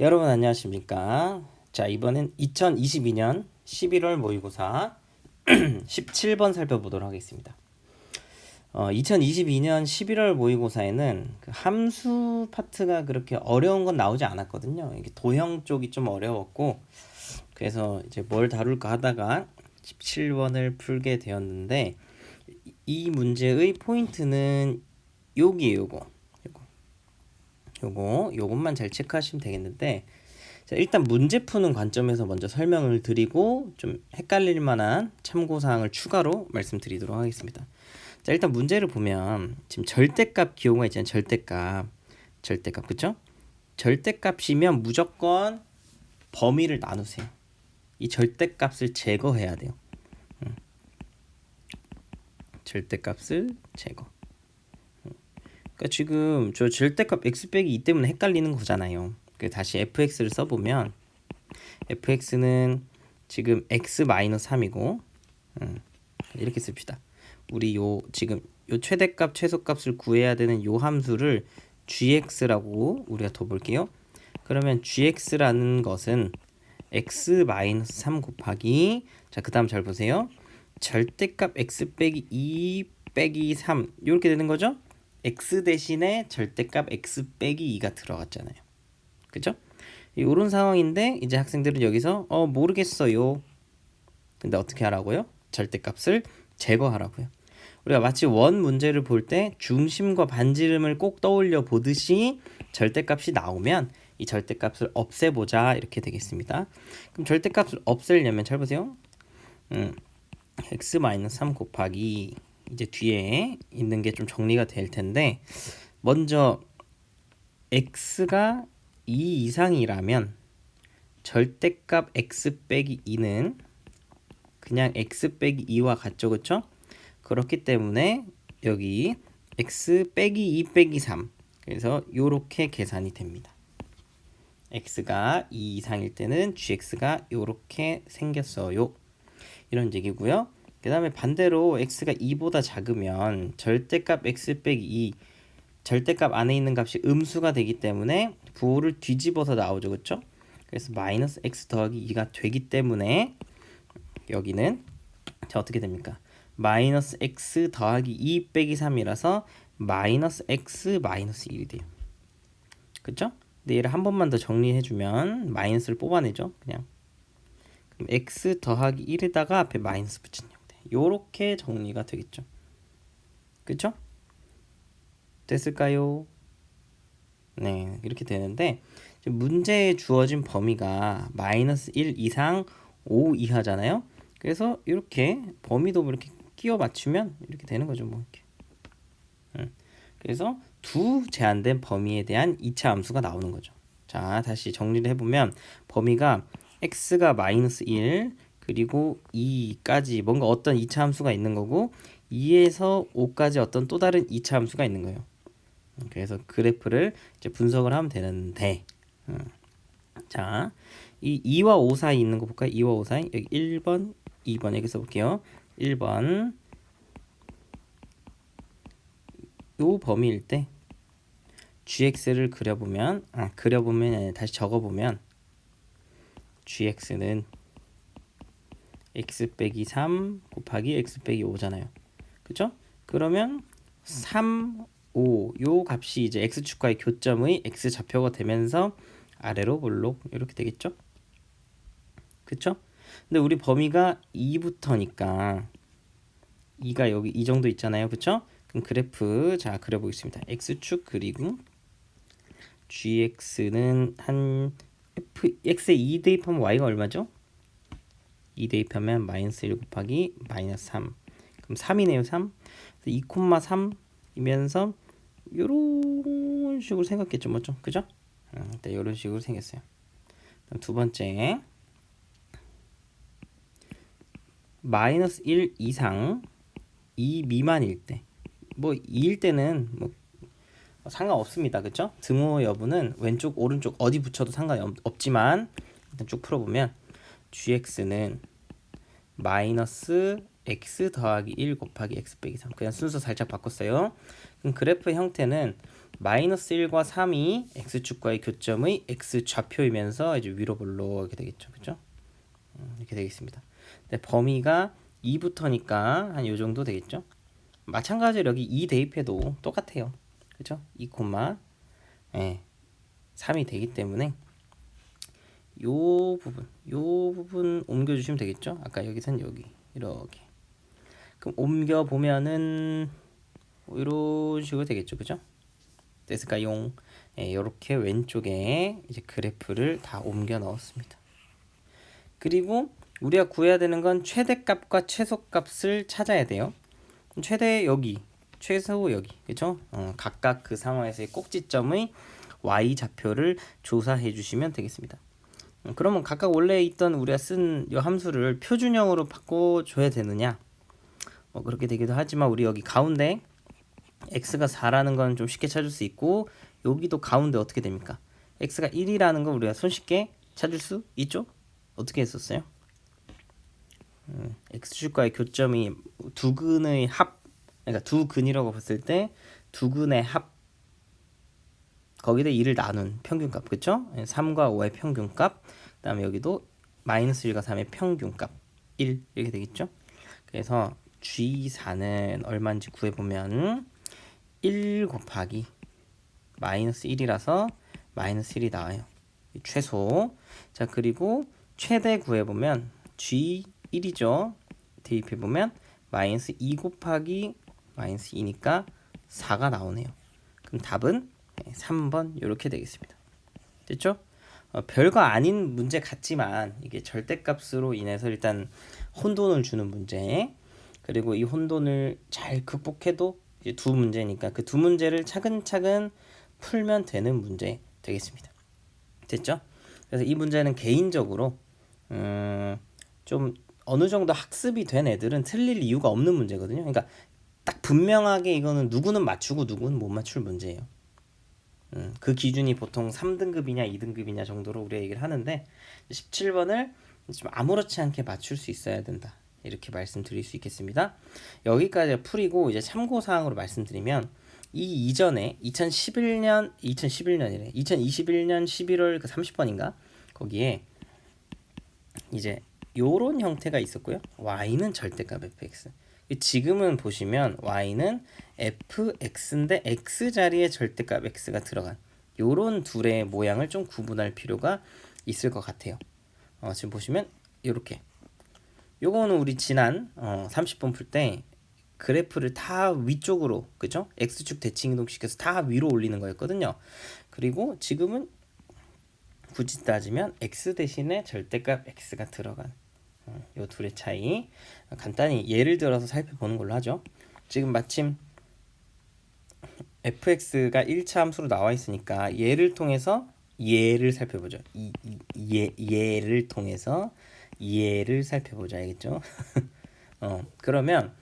여러분 안녕하십니까? 자, 이번엔 2022년 11월 모의고사 17번 살펴보도록 하겠습니다. 2022년 11월 모의고사에는 그 함수 파트가 그렇게 어려운 건 나오지 않았거든요. 이게 도형 쪽이 좀 어려웠고, 그래서 이제 뭘 다룰까 하다가 17번을 풀게 되었는데, 이 문제의 포인트는 여기에요, 요것만 잘 체크하시면 되겠는데, 자, 일단 문제 푸는 관점에서 먼저 설명을 드리고 좀 헷갈릴 만한 참고사항을 추가로 말씀드리도록 하겠습니다. 자, 일단 문제를 보면 지금 절대값 기호가 있잖아요. 절대값 그쵸? 절대값이면 무조건 범위를 나누세요. 이 절대값을 제거해야 돼요. 절대값을 제거. 그러니까 지금 저 절대값 x 빼기 2 때문에 헷갈리는 거잖아요. 다시 fx를 써보면 fx는 지금 x-3이고 이렇게 씁시다. 우리 지금 요 최대값 최소값을 구해야 되는 요 함수를 gx라고 우리가 더 볼게요. 그러면 gx라는 것은 x-3 곱하기, 자, 그 다음 잘 보세요. 절대값 x 빼기 2 빼기 3 이렇게 되는 거죠. x 대신에 절대값 x 빼기 2가 들어갔잖아요. 그죠? 이런 상황인데 이제 학생들은 여기서 모르겠어요. 근데 어떻게 하라고요? 절대값을 제거하라고요. 우리가 마치 원 문제를 볼 때 중심과 반지름을 꼭 떠올려 보듯이 절대값이 나오면 이 절대값을 없애보자 이렇게 되겠습니다. 그럼 절대값을 없애려면 잘 보세요. x-3 곱하기, 이제 뒤에 있는 게 좀 정리가 될 텐데, 먼저 x가 2 이상이라면 절대값 x 빼기 2는 그냥 x 빼기 2와 같죠, 그쵸? 그렇기 때문에 여기 x 빼기 2 빼기 3, 그래서 요렇게 계산이 됩니다. x가 2 이상일 때는 gx가 요렇게 생겼어요. 이런 얘기고요. 그 다음에 반대로 x가 2보다 작으면 절대값 x 빼기 2, 절대값 안에 있는 값이 음수가 되기 때문에 부호를 뒤집어서 나오죠, 그쵸? 그래서 마이너스 x 더하기 2가 되기 때문에 여기는 자, 어떻게 됩니까? 마이너스 x 더하기 2 빼기 3이라서 마이너스 x 마이너스 1이 돼요. 그쵸? 근데 얘를 한 번만 더 정리해주면 마이너스를 뽑아내죠, 그냥. 그럼 x 더하기 1에다가 앞에 마이너스 붙인 형태. 요렇게 정리가 되겠죠. 그쵸? 됐을까요? 네, 이렇게 되는데 문제에 주어진 범위가 마이너스 1 이상 5 이하잖아요. 그래서 이렇게 범위도 이렇게 끼워 맞추면 이렇게 되는 거죠, 뭐 이렇게. 그래서 두 제한된 범위에 대한 2차 함수가 나오는 거죠. 자, 다시 정리를 해보면 범위가 x가 마이너스 1 그리고 2까지 뭔가 어떤 2차 함수가 있는 거고, 2에서 5까지 어떤 또 다른 2차 함수가 있는 거예요. 그래서 그래프를 이제 분석을 하면 되는데, 자, 이 2와 5 사이 있는 거 볼까요? 2와 5 사이, 여기 1번, 2번 여기 써볼게요. 1번 요 범위일 때 gx를 그려보면 다시 적어보면 gx는 x 빼기 3 곱하기 x 빼기 5잖아요. 그쵸? 그러면 3, 5, 요 값이 이제 x축과의 교점의 x좌표가 되면서 아래로 볼록 이렇게 되겠죠? 그쵸? 근데 우리 범위가 2부터니까 2가 여기 이 정도 있잖아요. 그쵸? 그럼 그래프 자 그려보겠습니다. x축 그리고 gx는 한 x에 2 대입하면 y가 얼마죠? 2 대입하면 마이너스 1 곱하기 마이너스 3, 그럼 3이네요. 3. 2,3이면서 요런 식으로 생겼겠죠, 뭐죠? 그죠? 네, 요런 식으로 생겼어요. 그럼 두 번째, 마이너스 1 이상 2 미만일 때, 뭐 2일 때는 뭐 상관없습니다. 그쵸? 등호 여부는 왼쪽 오른쪽 어디 붙여도 상관이 없지만 일단 쭉 풀어보면 gx는 마이너스 x 더하기 1 곱하기 x 빼기 3, 그냥 순서 살짝 바꿨어요. 그럼 그래프 형태는 마이너스 1과 3이 x축과의 교점의 x좌표이면서 이제 위로 볼록하게 되겠죠. 그죠? 이렇게 되겠습니다. 근데 범위가 2부터니까 한 요 정도 되겠죠. 마찬가지로 여기 2 대입해도 똑같아요. 그죠? 2, 예, 3이 되기 때문에 요 부분 옮겨주시면 되겠죠. 아까 여기선 여기 이렇게. 그럼 옮겨 보면은 이런 식으로 되겠죠. 그죠? 됐을까요? 예, 이렇게 왼쪽에 이제 그래프를 다 옮겨 넣었습니다. 그리고 우리가 구해야 되는 건 최대값과 최소값을 찾아야 돼요. 최대 여기, 최소 여기, 그죠? 각각 그 상황에서의 꼭지점의 y 좌표를 조사해 주시면 되겠습니다. 그러면 각각 원래 있던 우리가 쓴 이 함수를 표준형으로 바꿔줘야 되느냐? 그렇게 되기도 하지만 우리 여기 가운데 x가 4라는 건 좀 쉽게 찾을 수 있고 여기도 가운데 어떻게 됩니까? x가 1이라는 건 우리가 손쉽게 찾을 수 있죠? 어떻게 했었어요? x축과의 교점이 두 근의 합, 그러니까 두 근이라고 봤을 때 두 근의 합 거기다 2를 나눈 평균값, 그쵸? 3과 5의 평균값, 그 다음에 여기도 마이너스 1과 3의 평균값 1 이렇게 되겠죠? 그래서 G4는 얼마인지 구해보면 1 곱하기 마이너스 1이라서 마이너스 1이 나와요. 최소. 자, 그리고 최대 구해보면 G1이죠. 대입해보면 마이너스 2 곱하기 마이너스 2니까 4가 나오네요. 그럼 답은 3번 이렇게 되겠습니다. 됐죠? 별거 아닌 문제 같지만 이게 절대값으로 인해서 일단 혼돈을 주는 문제, 그리고 이 혼돈을 잘 극복해도 이제 두 문제니까 그 두 문제를 차근차근 풀면 되는 문제 되겠습니다. 됐죠? 그래서 이 문제는 개인적으로 좀 어느 정도 학습이 된 애들은 틀릴 이유가 없는 문제거든요. 그러니까 딱 분명하게 이거는 누구는 맞추고 누구는 못 맞출 문제예요. 그 기준이 보통 3등급이냐 2등급이냐 정도로 우리가 얘기를 하는데 17번을 좀 아무렇지 않게 맞출 수 있어야 된다. 이렇게 말씀드릴 수 있겠습니다. 여기까지 풀이고 이제 참고사항으로 말씀드리면 이 이전에 2021년이래 2021년 11월 그 30번인가 거기에 이제 요런 형태가 있었고요. y는 절대값 fx. 지금은 보시면 y는 fx인데 x 자리에 절대값 x가 들어간 요런 둘의 모양을 좀 구분할 필요가 있을 것 같아요. 지금 보시면 이렇게 요거는 우리 지난 30번 풀 때 그래프를 다 위쪽으로, 그죠? x축 대칭 이동시켜서 다 위로 올리는 거였거든요. 그리고 지금은 굳이 따지면 x 대신에 절대값 x가 들어간 요 둘의 차이 간단히 예를 들어서 살펴보는 걸로 하죠. 지금 마침 fx가 1차 함수로 나와 있으니까 얘를 통해서 얘를 살펴보죠. 얘를 통해서 얘를 살펴보자, 알겠죠? 그러면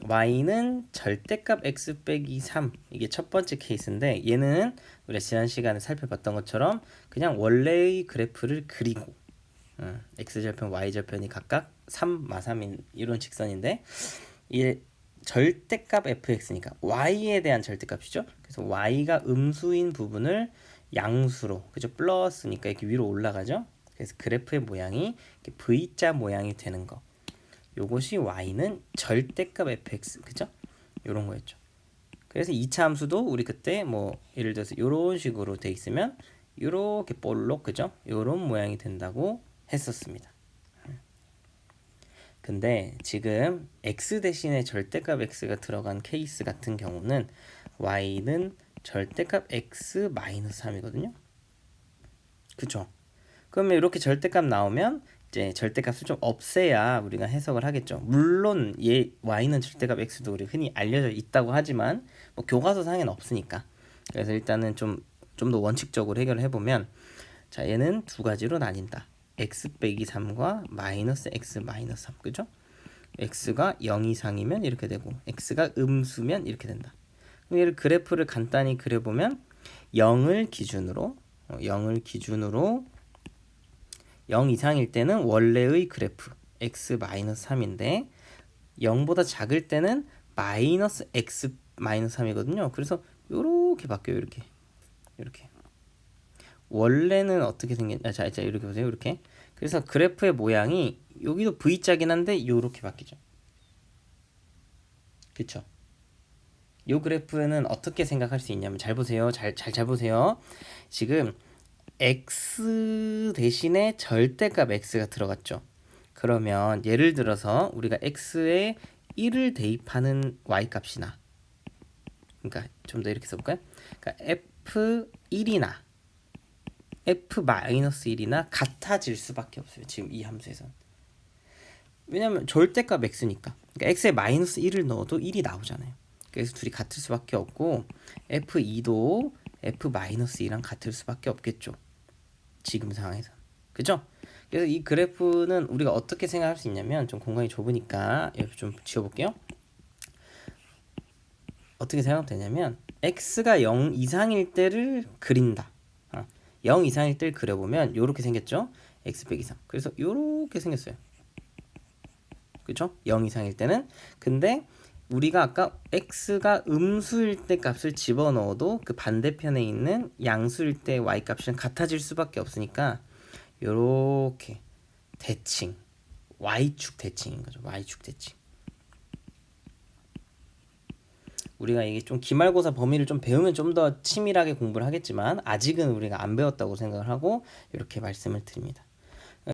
y는 절대값 x 빼기 3 이게 첫 번째 케이스인데 얘는 우리가 지난 시간에 살펴봤던 것처럼 그냥 원래의 그래프를 그리고 x절편 y절편이 각각 3, 마3인 이런 직선인데 이 절대값 fx니까 y에 대한 절대값이죠. 그래서 y가 음수인 부분을 양수로, 그죠? 플러스니까 이렇게 위로 올라가죠. 그래서 그래프의 모양이 이렇게 V자 모양이 되는 거. 요것이 y는 절대값 fx, 그죠? 요런 거였죠. 그래서 2차 함수도 우리 그때 뭐 예를 들어서 요런 식으로 돼 있으면 요렇게 볼록, 그죠? 요런 모양이 된다고 했었습니다. 근데 지금 x 대신에 절대값 x가 들어간 케이스 같은 경우는 y는 절대값 x 마이너스 3이거든요. 그죠? 그러면 이렇게 절대값 나오면 이제 절대값을 좀 없애야 우리가 해석을 하겠죠. 물론 y는 절대값 x도 우리 흔히 알려져 있다고 하지만 뭐 교과서상에는 없으니까. 그래서 일단은 좀 더 원칙적으로 해결을 해보면 자, 얘는 두 가지로 나뉜다. x 빼기 3과 마이너스 x 마이너스 3, 그죠? x가 0 이상이면 이렇게 되고 x가 음수면 이렇게 된다. 그럼 얘를 그래프를 간단히 그려보면 0을 기준으로 0 이상일 때는 원래의 그래프 x 마이너스 3인데 0보다 작을 때는 마이너스 x 마이너스 3이거든요. 그래서 요렇게 바뀌어요. 이렇게 원래는 어떻게 생겼냐. 자 이렇게 보세요. 이렇게. 그래서 그래프의 모양이 여기도 V자긴 한데 요렇게 바뀌죠. 그쵸? 요 그래프는 어떻게 생각할 수 있냐면 잘 보세요. 잘 보세요. 지금 x 대신에 절대값 x가 들어갔죠. 그러면 예를 들어서 우리가 x에 1을 대입하는 y값이나, 그러니까 좀 더 이렇게 써볼까요? 그러니까 f1이나 f-1이나 같아질 수밖에 없어요. 지금 이 함수에서는. 왜냐면 절대값 x니까. 그러니까 x에 마이너스 1을 넣어도 1이 나오잖아요. 그래서 둘이 같을 수밖에 없고 f2도 f-2랑 같을 수밖에 없겠죠. 지금 상황에서. 그죠? 그래서 이 그래프는 우리가 어떻게 생각할 수 있냐면, 좀 공간이 좁으니까 이렇게 좀 지워볼게요. 어떻게 생각하면 되냐면 x가 0 이상일 때를 그린다. 0 이상일 때를 그려보면 이렇게 생겼죠. x 빼기 3. 그래서 이렇게 생겼어요. 그쵸? 0 이상일 때는. 근데 우리가 아까 x가 음수일 때 값을 집어넣어도 그 반대편에 있는 양수일 때 y 값은 같아질 수밖에 없으니까 요렇게 대칭, y축 대칭인 거죠. y축 대칭. 우리가 이게 좀 기말고사 범위를 좀 배우면 좀 더 치밀하게 공부를 하겠지만 아직은 우리가 안 배웠다고 생각을 하고 이렇게 말씀을 드립니다.